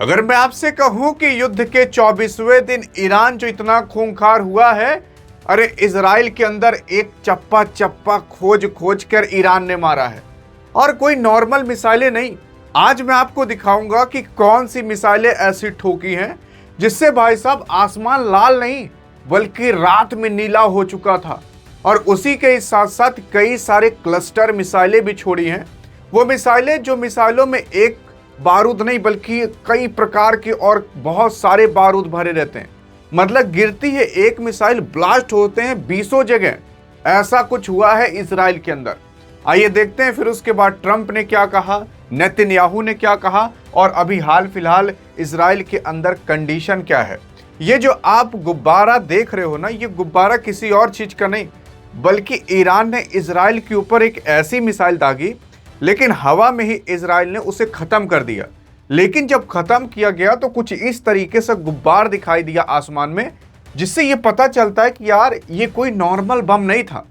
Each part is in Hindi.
अगर मैं आपसे कहूं कि युद्ध के 24वें दिन ईरान जो इतना खूंखार हुआ है, अरे इजराइल के अंदर एक चप्पा चप्पा खोज खोज कर ईरान ने मारा है। और कोई नॉर्मल मिसाइलें नहीं, आज मैं आपको दिखाऊंगा कि कौन सी मिसाइलें ऐसी ठोकी हैं जिससे भाई साहब आसमान लाल नहीं बल्कि रात में नीला हो चुका था। और उसी के साथ साथ कई सारे क्लस्टर मिसाइलें भी छोड़ी हैं। वो मिसाइलें जो मिसाइलों में एक बारूद नहीं बल्कि कई प्रकार के और बहुत सारे बारूद भरे रहते हैं। मतलब गिरती है एक मिसाइल, ब्लास्ट होते हैं 20 जगह। ऐसा कुछ हुआ है इजराइल के अंदर। आइए देखते हैं फिर उसके बाद ट्रंप ने क्या कहा, नेतन्याहू ने क्या कहा और अभी हाल फिलहाल इजराइल के अंदर कंडीशन क्या है। ये जो आप गुब्बारा देख रहे हो ना, ये गुब्बारा किसी और चीज का नहीं बल्कि ईरान ने इजराइल के ऊपर एक ऐसी मिसाइल दागी, लेकिन हवा में ही इजराइल ने उसे खत्म कर दिया। लेकिन जब खत्म किया गया तो कुछ इस तरीके से गुब्बार दिखाई दिया आसमान में, जिससे ये पता चलता है कि यार ये कोई नॉर्मल बम नहीं था।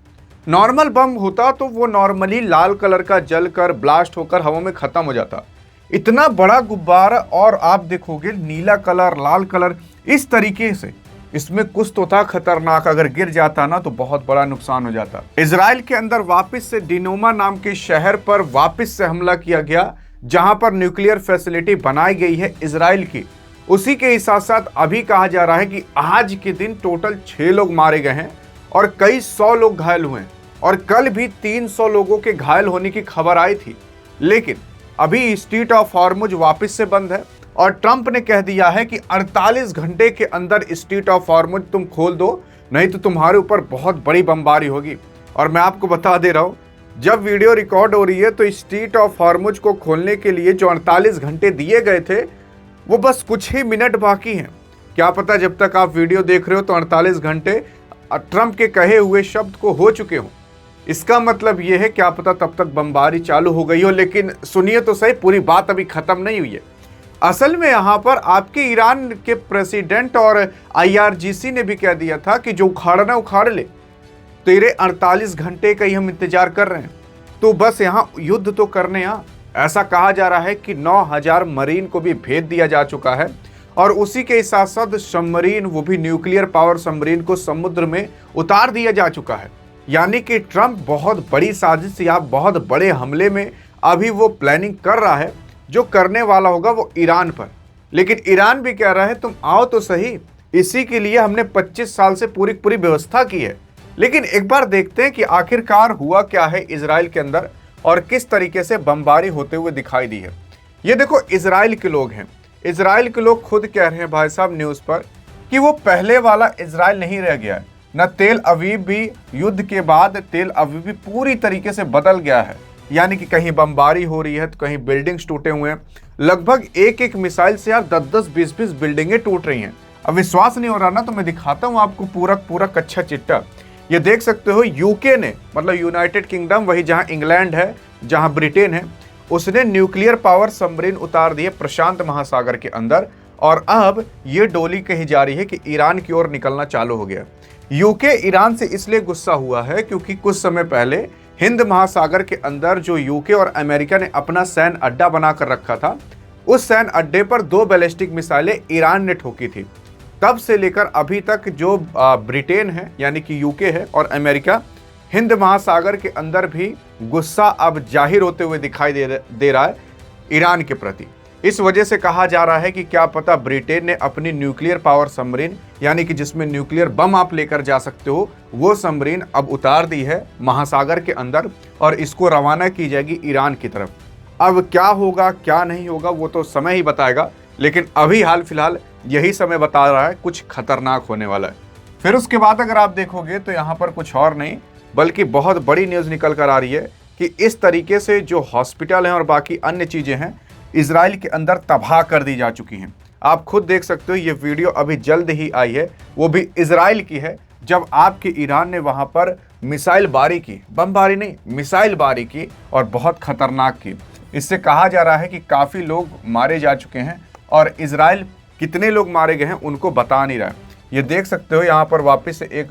नॉर्मल बम होता तो वो नॉर्मली लाल कलर का जल कर ब्लास्ट होकर हवा में खत्म हो जाता। इतना बड़ा गुब्बारा और आप देखोगे नीला कलर, लाल कलर, इस तरीके से इसमें कुछ तो था खतरनाक। अगर गिर जाता ना तो बहुत बड़ा नुकसान हो जाता। इजराइल के अंदर वापस से डिनोमा नाम के शहर पर वापस से हमला किया गया, जहां पर न्यूक्लियर फैसिलिटी बनाई गई है इजराइल की। उसी के साथ साथ अभी कहा जा रहा है कि आज के दिन टोटल 6 लोग मारे गए हैं और कई 100 लोग घायल हुए हैं। और कल भी 300 लोगों के घायल होने की खबर आई थी। लेकिन अभी स्ट्रेट ऑफ हॉर्मुज वापस से बंद है और ट्रंप ने कह दिया है कि 48 घंटे के अंदर स्ट्रेट ऑफ हॉर्मुज तुम खोल दो, नहीं तो तुम्हारे ऊपर बहुत बड़ी बमबारी होगी। और मैं आपको बता दे रहा हूं, जब वीडियो रिकॉर्ड हो रही है तो स्ट्रेट ऑफ हॉर्मुज को खोलने के लिए जो 48 घंटे दिए गए थे वो बस कुछ ही मिनट बाकी हैं। क्या पता जब तक आप वीडियो देख रहे हो तो 48 घंटे ट्रंप के कहे हुए शब्द को हो चुके हों। इसका मतलब यह है क्या पता तब तक बमबारी चालू हो गई हो। लेकिन सुनिए तो सही, पूरी बात अभी खत्म नहीं हुई है। असल में यहाँ पर आपके ईरान के प्रेसिडेंट और IRGC ने भी कह दिया था कि जो उखाड़ना उखाड़ ले, तेरे 48 घंटे का ही हम इंतजार कर रहे हैं, तो बस यहाँ युद्ध तो करने आ। ऐसा कहा जा रहा है कि 9000 मरीन को भी भेज दिया जा चुका है और उसी के साथ साथ सबमरीन, वो भी न्यूक्लियर पावर सबमरीन को समुद्र में उतार दिया जा चुका है। यानी कि ट्रंप बहुत बड़ी साजिश या बहुत बड़े हमले में अभी वो प्लानिंग कर रहा है, जो करने वाला होगा वो ईरान पर। लेकिन ईरान भी कह रहा है तुम आओ तो सही, इसी के लिए हमने 25 साल से पूरी पूरी व्यवस्था की है। लेकिन एक बार देखते हैं कि आखिरकार हुआ क्या है इजराइल के अंदर और किस तरीके से बमबारी होते हुए दिखाई दी है। ये देखो इजराइल के लोग हैं, इजराइल के लोग खुद कह रहे हैं भाई साहब न्यूज़ पर कि वो पहले वाला इजराइल नहीं रह गया है। न तेल अवीव भी, युद्ध के बाद तेल अवीव भी पूरी तरीके से बदल गया है। यानी कि कहीं बमबारी हो रही है तो कहीं बिल्डिंग्स टूटे हुए हैं। लगभग एक एक मिसाइल से यार 10-10, 20-20 बिल्डिंगें टूट रही हैं। अब विश्वास नहीं हो रहा ना तो मैं दिखाता हूँ आपको पूरा पूरा कच्चा चिट्टा। ये देख सकते हो यूके ने, मतलब यूनाइटेड किंगडम, वही जहाँ इंग्लैंड है, जहाँ ब्रिटेन है, उसने न्यूक्लियर पावर सबमरीन उतार दिए प्रशांत महासागर के अंदर। और अब ये डोली कही जा रही है कि ईरान की ओर निकलना चालू हो गया। यूके ईरान से इसलिए गुस्सा हुआ है क्योंकि कुछ समय पहले हिंद महासागर के अंदर जो यूके और अमेरिका ने अपना सैन्य अड्डा बनाकर रखा था, उस सैन्य अड्डे पर 2 बैलिस्टिक मिसाइलें ईरान ने ठोकी थी। तब से लेकर अभी तक जो ब्रिटेन है यानी कि यूके है और अमेरिका, हिंद महासागर के अंदर भी गुस्सा अब जाहिर होते हुए दिखाई दे रहा है ईरान के प्रति। इस वजह से कहा जा रहा है कि क्या पता ब्रिटेन ने अपनी न्यूक्लियर पावर सबमरीन, यानी कि जिसमें न्यूक्लियर बम आप लेकर जा सकते हो, वो सबमरीन अब उतार दी है महासागर के अंदर और इसको रवाना की जाएगी ईरान की तरफ। अब क्या होगा क्या नहीं होगा वो तो समय ही बताएगा, लेकिन अभी हाल फिलहाल यही समय बता रहा है कुछ खतरनाक होने वाला है। फिर उसके बाद अगर आप देखोगे तो यहाँ पर कुछ और नहीं बल्कि बहुत बड़ी न्यूज़ निकल कर आ रही है कि इस तरीके से जो हॉस्पिटल हैं और बाकी अन्य चीज़ें हैं इजराइल के अंदर तबाह कर दी जा चुकी हैं। आप खुद देख सकते हो, ये वीडियो अभी जल्द ही आई है, वो भी इजराइल की है, जब आपके ईरान ने वहां पर मिसाइल बारी की, बमबारी नहीं मिसाइल बारी की और बहुत खतरनाक की। इससे कहा जा रहा है कि काफ़ी लोग मारे जा चुके हैं और इजराइल कितने लोग मारे गए हैं उनको बता नहीं रहा है। ये देख सकते हो यहाँ पर वापस से एक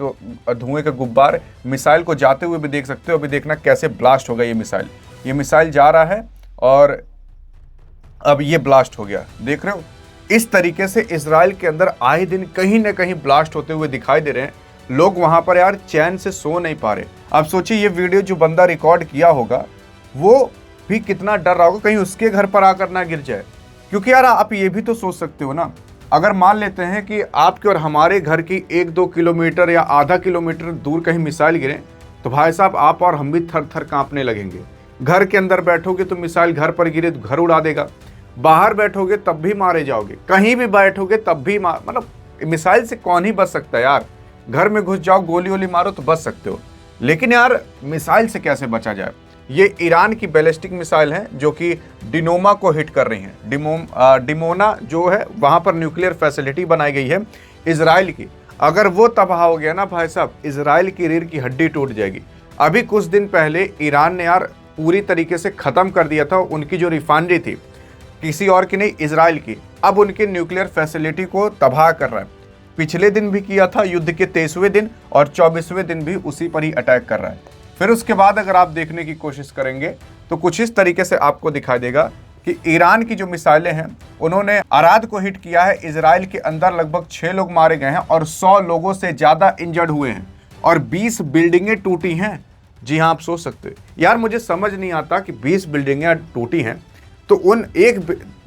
धुएं का गुब्बार मिसाइल को जाते हुए भी देख सकते हो। अभी देखना कैसे ब्लास्ट होगा ये मिसाइल जा रहा है और अब ये ब्लास्ट हो गया, देख रहे हो इस तरीके से इजराइल के अंदर आए दिन कहीं ना कहीं ब्लास्ट होते हुए दिखाई दे रहे हैं। लोग वहां पर यार चैन से सो नहीं पा रहे। अब सोचिए ये वीडियो जो बंदा रिकॉर्ड किया होगा वो भी कितना डर रहा होगा कहीं उसके घर पर आकर ना गिर जाए। क्योंकि यार आप ये भी तो सोच सकते हो ना, अगर मान लेते हैं कि आपके और हमारे घर की 1-2 किलोमीटर या आधा किलोमीटर दूर कहीं मिसाइल गिरे तो भाई साहब आप और हम भी थर थर कांपने लगेंगे। घर के अंदर बैठोगे तो मिसाइल घर पर गिरे तो घर उड़ा देगा, बाहर बैठोगे तब भी मारे जाओगे, कहीं भी बैठोगे तब भी मतलब मिसाइल से कौन ही बच सकता है यार। घर में घुस जाओ गोली वोली मारो तो बच सकते हो, लेकिन यार मिसाइल से कैसे बचा जाए। ये ईरान की बैलिस्टिक मिसाइल है जो कि डिमोना को हिट कर रही हैं। डिमोना जो है वहां पर न्यूक्लियर फैसिलिटी बनाई गई है इजराइल की। अगर वो तबाह हो गया ना भाई साहब, इजराइल की रीढ़ की हड्डी टूट जाएगी। अभी कुछ दिन पहले ईरान ने यार पूरी तरीके से खत्म कर दिया था उनकी जो रिफाइनरी थी, किसी और की नहीं इजराइल की। अब उनकी न्यूक्लियर फैसिलिटी को तबाह कर रहा है। पिछले दिन भी किया था युद्ध के 23वें दिन और 24वें दिन भी उसी पर ही अटैक कर रहा है। फिर उसके बाद अगर आप देखने की कोशिश करेंगे तो कुछ इस तरीके से आपको दिखाई देगा कि ईरान की जो मिसाइलें हैं उन्होंने अराद को हिट किया है। इजराइल के अंदर लगभग 6 लोग मारे गए हैं और 100 लोगों से ज्यादा इंजर्ड हुए हैं और 20 बिल्डिंगें टूटी हैं। जी हाँ, आप सोच सकते हैं यार, मुझे समझ नहीं आता कि 20 बिल्डिंगें टूटी हैं तो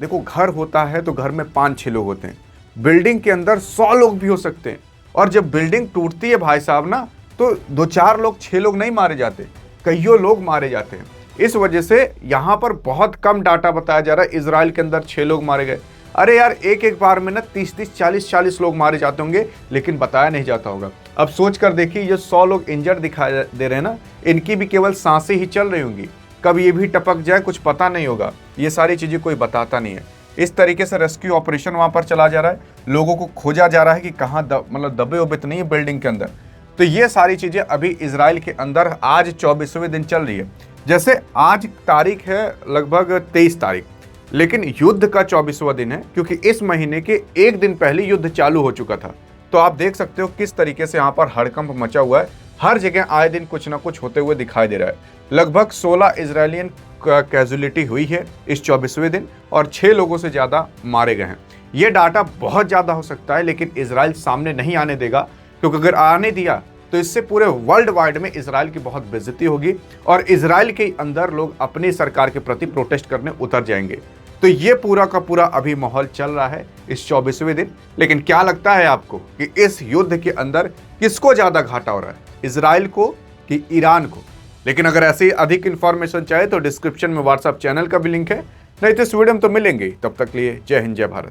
देखो घर होता है तो घर में 5-6 लोग होते हैं, बिल्डिंग के अंदर 100 लोग भी हो सकते हैं। और जब बिल्डिंग टूटती है भाई साहब ना तो 2-4 लोग 6 लोग नहीं मारे जाते, कईयों लोग मारे जाते हैं। इस वजह से यहाँ पर बहुत कम डाटा बताया जा रहा है इजराइल के अंदर 6 लोग मारे गए। अरे यार एक बार में ना 30-30, 40-40 लोग मारे जाते होंगे लेकिन बताया नहीं जाता होगा। अब सोच कर देखिए ये 100 लोग इंजर्ड दिखाई दे रहे हैं ना, इनकी भी केवल सांसें ही चल रही होंगी, कब ये भी टपक जाए कुछ पता नहीं होगा। ये सारी चीजें कोई बताता नहीं है। इस तरीके से रेस्क्यू ऑपरेशन वहां पर चला जा रहा है, लोगों को खोजा जा रहा है कि कहाँ मतलब दबे उबे तो नहीं है बिल्डिंग के अंदर। तो ये सारी चीजें अभी इजराइल के अंदर आज 24वें दिन चल रही है। जैसे आज तारीख है लगभग 23 तारीख, लेकिन युद्ध का 24वां दिन है क्योंकि इस महीने के एक दिन पहले युद्ध चालू हो चुका था। तो आप देख सकते हो किस तरीके से यहाँ पर हड़कंप मचा हुआ है। हर जगह आए दिन कुछ ना कुछ होते हुए दिखाई दे रहा है। लगभग 16 इजरायलियन कैजुअलिटी हुई है इस 24वें दिन और 6 लोगों से ज्यादा मारे गए हैं। ये डाटा बहुत ज्यादा हो सकता है लेकिन इजराइल सामने नहीं आने देगा, क्योंकि अगर आने दिया तो इससे पूरे वर्ल्ड वाइड में इजराइल की बहुत बेइज्जती होगी और इजराइल के अंदर लोग अपनी सरकार के प्रति प्रोटेस्ट करने उतर जाएंगे। तो ये पूरा का पूरा अभी माहौल चल रहा है इस 24वें दिन। लेकिन क्या लगता है आपको कि इस युद्ध के अंदर किसको ज्यादा घाटा हो रहा है, इजराइल को कि ईरान को? लेकिन अगर ऐसी अधिक इंफॉर्मेशन चाहे तो डिस्क्रिप्शन में व्हाट्सएप चैनल का भी लिंक है, नहीं तो इस वीडियो में तो मिलेंगे। तब तक लिए जय हिंद जय भारत।